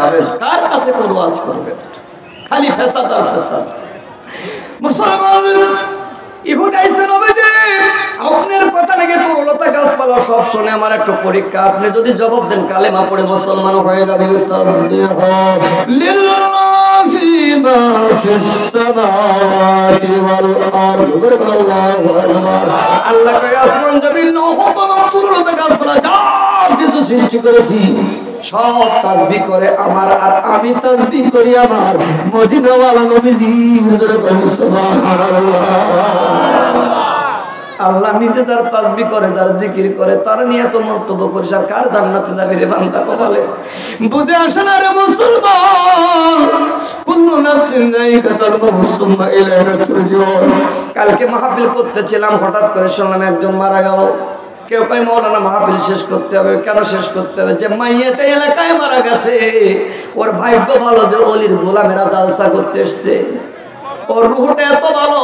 যাবেন, কার কাছে কোন ওয়াজ করবেন? খালি ফেসাদ আর ফেসাদ। মুসলমান ইহুদা এসে নবীজি আপনার কথা লেগে তরুলতা গাছপালা সব শুনে আমার একটা পরীক্ষা, আপনি যদি জবাব দেন কালেমা পড়ে মুসলমান হয়ে যাবে। লিল্লাহি মা ফিস সামাওয়াতি ওয়াল আরদ। আল্লাহু আকবার। আল্লাহ কয় আসমান জমিন নহত তরুলতা গাছপালা যা কিছু সৃষ্টি করেছি সব তাসবিহ করে আমার, আর আমি তাসবিহ করি আমার মদিনাওয়ালা নবীজির। সুবহানাল্লাহ। আল্লাহ নিজে যার তাসবিহ করে, যার জিকির করে, তার নিয়ে তো মন্তব্য করিস, আর কার জান্নাতে যাবে রে বান্দা কপালে? বুঝে আসে না রে মুসলমান। কুল্লু নাফসিন যায়িকাতুল মাউত সুম্মা ইলাইনা তুরজাউন। কালকে মাহফিল করতেছিলাম, হঠাৎ করে শুনলাম একজন মারা গেল। কেউ কয় মৌলানা মাহফিল শেষ করতে হবে। কেন শেষ করতে হবে? যে মাইয়াতে এলাকায় মারা গেছে, ওর ভাগ্য ভালো যে অলির গোলামেরা জালসা করতে এসছে। ওর রুহটা এত ভালো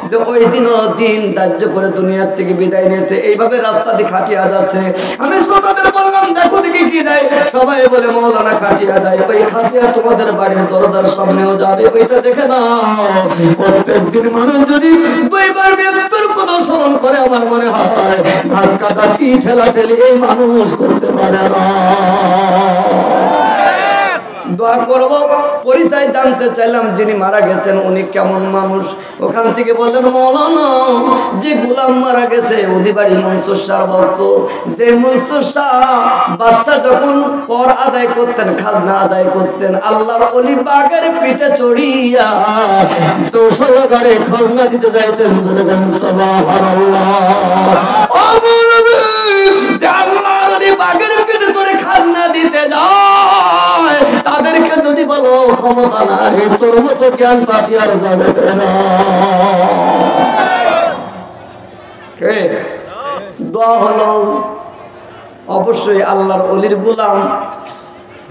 যে ওই দিনও দিন ধার্য করে দুনিয়ার থেকে বিদায় নিয়েছে। এইভাবে রাস্তা দিয়ে খাটিয়া যাচ্ছে। আমি শ্রোতাদের বললাম দেখো দেখি কি দেয়। সবাই বলে মৌলানা খাটিয়া দেয়। ওই খাটিয়া তোমাদের বাড়ির দরজার সামনেও যাবে, ওইটা দেখে না। প্রত্যেকদিন মানুষ যদি দুইবার মৃত্যুর কথা স্মরণ করে, আমার মনে হয় ধাক্কা ধাক্কি ঠেলা ঠেলি এই মানুষ করতে পারে না। দোয়া করব। পরিচয় জানতে চাইলাম যিনি মারা গেছেন উনি কেমন মানুষ। ওখান থেকে বললেন মৌলানা যে গোলাম মারা গেছে ওদি বাড়ি মনসুর শাহ ভক্ত। যে মনসুর শাহ বাদশাহ যখন কর আদায় করতেন, খাজনা আদায় করতেন, আল্লাহর ওলি বাগের পিঠে চড়িয়া দোসর ঘরে খাজনা দিতে যাইতেন। সুবহানাল্লাহ। ও মৌলভী, যে আল্লাহর ওলি বাগের পিঠে চড়ে খাজনা দিতে যায় তাদেরকে যদি বলো ক্ষমতা নাই, তোর মতো জ্ঞান পাতি আর যাবে না। দোয়া হলো অবশ্যই আল্লাহর ওলির গোলাম,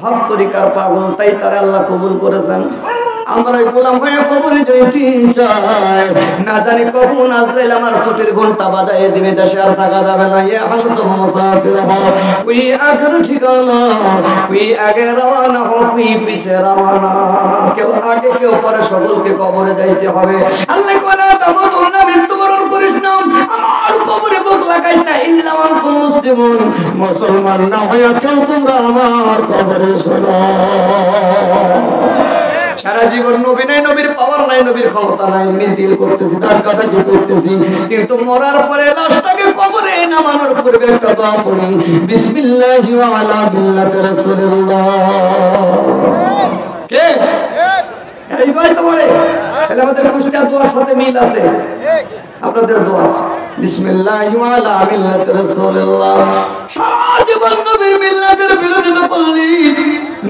হক তরিকার পাগল, তাই তারা আল্লাহ কবুল করেছেন। আমরা গোলাম হয়ে কবরে যেতে চাই, না জানি কখন আজরাইল আমার ছুটির ঘন্টা বাজায় দিবে, দেশে আর থাকা যাবে না। ইয়া হামসুল মুসাফির হও, কুই আগের ঠিকানা, কুই আগে রওনা হও, কুই পিছে রওনা। কেউ আগে কেউ পরে, সকলকে কবরে যাইতে হবে। আল্লাহ কোনা তামতুন না, মৃত্যুবরণ করিস না, আমার কবরে বুক লাগাইস না। ইল্লা আনতুম মুসলিমুন, মুসলমান না হয়ে কেউ তোমরা আমার কবরে শোনো। সারা জীবন নবী নাই, নবীর পাওয়ার নাই, নবীর ক্ষমতা নাই, মিছিল করতেছি, তার কথা কি করতেছি, কিন্তু মরার পরে লাশটাকে কবরে নামানোর পূর্বে একটা দোয়া পড়ি, বিসমিল্লাহি ওয়া আলা মিল্লাতি রাসূলিল্লাহ। কে এই দোয়া তো পড়ে? তাহলে আমাদের কুষ্টিয়া দোয়ার সাথে মিল আছে। আপনাদের দোয়া বিসমিল্লাহি ওয়া আলা মিল্লাতি রাসূলিল্লাহ। সারা জীবন নবীর মিল্লাতের বিরোধিতা করলি,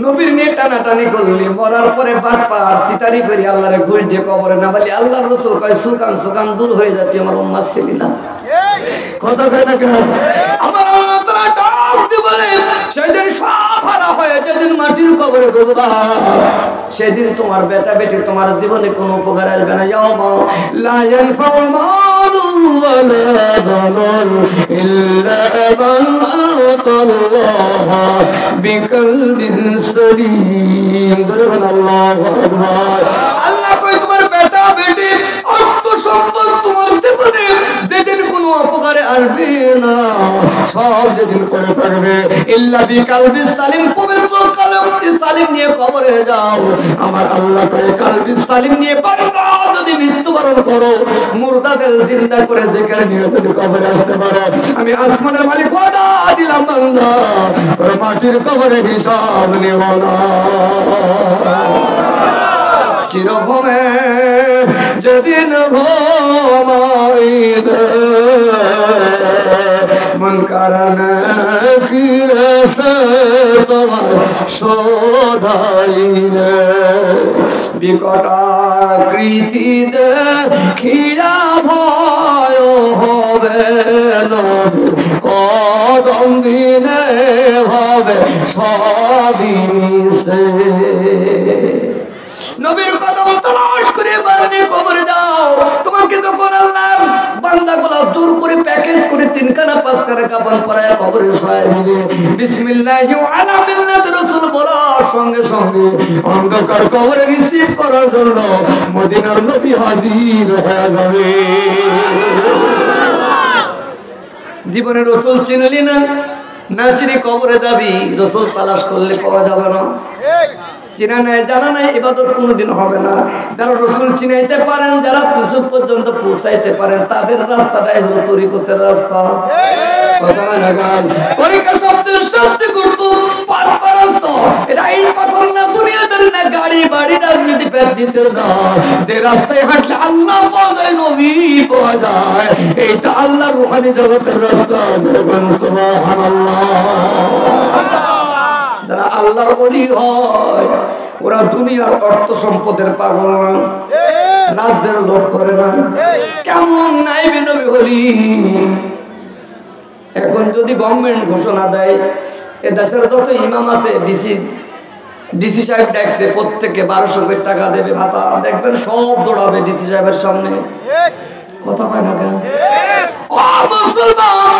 নবীর নিয়ে টানাটানি করলি, মরার পরে বাটপার সিটারি করি আল্লাহরে ঘুষ দিয়ে কবরে না বলি। আল্লাহর রাসূল কয় সুকান সুকান দূর হয়ে যাচ্ছে আমার উম্মাত ছিলি না। কথা কয় না কেন? আমার আল্লাহ তাআলা ডাক দিয়ে বলে সেদিন সব হারা হয়ে যেদিন মাটির কবরে ঢুকবা, সেদিন তোমার বেটা বেটি তোমার জীবনে কোনো উপকার আসবে না। ইয়াউমা লা ইয়ানফাউ মালুন ওয়ালা বানুন ইল্লা মান আতাল্লাহ বিকলবিন সালিম। আল্লাহু আকবার। আল্লাহ কয় তোমার বেটা বেটি অর্থ সম্পদ তোমার জীবনে যেদিন কোনো উপকারে আসবে না, সব যেদিন পড়ে থাকবে, ইল্লা বিকলবি সালিম, পবিত্র কলবটি সালিম নিয়ে কবরে যাও। আমার আল্লাহ কয় কলবি সালিম নিয়ে বান্দা যদি মৃত্যুবরণ করো, মুর্দাদের জিন্দা করে জিকির নিয়ে যদি কবরে আসতে পারো, আমি আসমানের মালিক ওয়াদা দিলাম বান্দা তোর মাটির কবরে হিসাব নিব না। চিরঘুমে যেদিন ঘুমাইবে, মন কারণে কিরে সে তোমার শোধাইবে, বিকটাকৃতি দেখিয়া ভয় হবে নবীর কদম দিনে হবে সবই মিছে। নবীর কদম তলাশ করে বান্দে কবরে যাও। তোমাকে যখন আল্লাহর বান্দাগুলো আল্লাহ দূর করে প্যাকেট করে 3খানা 5খানা কাফন পরায় কবরে শোয়ায় দিবে। বিসমিল্লাহি ওয়া আলা মিল্লাতি রাসূল বলার সঙ্গে সঙ্গে অন্ধকার কবরে রিসিভ করার জন্য মদিনার নবী হাজির হয়ে যাবে। জীবনে রাসূল চিনলি না, না চিনি কবরে যাবি, রাসূল তালাশ করলে পাওয়া যাবে না। চিনা নাই জানা নাই ইবাদত কোনোদিন হবে না। যারা রাসূল চিনাইতে পারেন, যারা কুসুম পর্যন্ত পৌঁছাইতে পারেন, তাদের রাস্তাটাই হলো তরিকতের রাস্তা। কথা না গান তরিকা শব্দের শান্তি করত পাল্টা রাস্তা। এটা ইট পাথর না, দুনিয়াদার না, গাড়ি বাড়ি রাজনীতি প্যাদিতে না। যে রাস্তায় হাঁটলে আল্লাহ পাওয়া যায়, নবী পাওয়া যায়, এইটা আল্লাহর রূহানি জগতের রাস্তা। সুবহানাল্লাহ। যারা আল্লাহর ওলি হয় ওরা দুনিয়ার অর্থ সম্পদের পাগল না, রাজ্যের লোভ করে না। কেমন নাইবে নবী হলি। এখন যদি গভর্নমেন্ট ঘোষণা দেয় এ দেশের যত ইমাম আছে, ডিসি সাহেব ডাকছে, প্রত্যেককে 1200 করে টাকা দেবে ভাতা, দেখবেন সব দৌড়াবে ডিসি সাহেবের সামনে। কথা কয় না কেন? ও মুসলমান,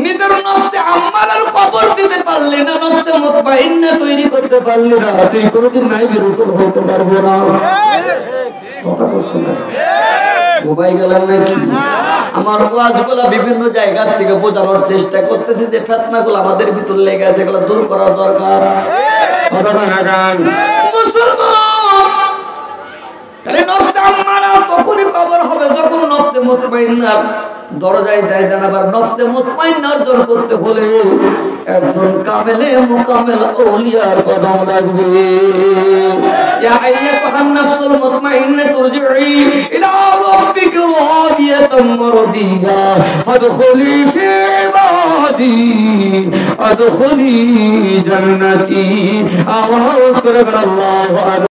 নিজের নফসে আম্মারার কবর দিতে পারলে না, নফসে মুতমাইন্না তৈরি করতে পারলে না, তুই কোনদিন নাইবে রাসূল হতে পারবো না। কথা বলছ না? ঘুমাই গেলেন নাকি? আমার ওয়াজগুলো বিভিন্ন জায়গা থেকে বোঝানোর চেষ্টা করতেছি যে ফিতনাগুলো আমাদের ভিতর লেগে আছে, এগুলো দূর করার দরকার। কথা কয় না কেন? মুসলমান, তাহলে নফসে আম্মারা তখনই কবর হবে যখন নফসে মুতমাইন্নার দরজায় দেয় দাঁড়াবার। নফসে মুতমাইন্না অর্জন করতে হলে একজন কামেলে মুকামেল আউলিয়ার কদম লাগবে। ইয়া আইয়াতুহান নাফসুল মুতমাইন্না তুরজিই ইলা রাব্বিকা রাদিয়াতাম মারদিয়া ফাদখুলি ফি ইবাদি আদখুলি জান্নাতি। আওয়াজ করে আল্লাহু আকবার।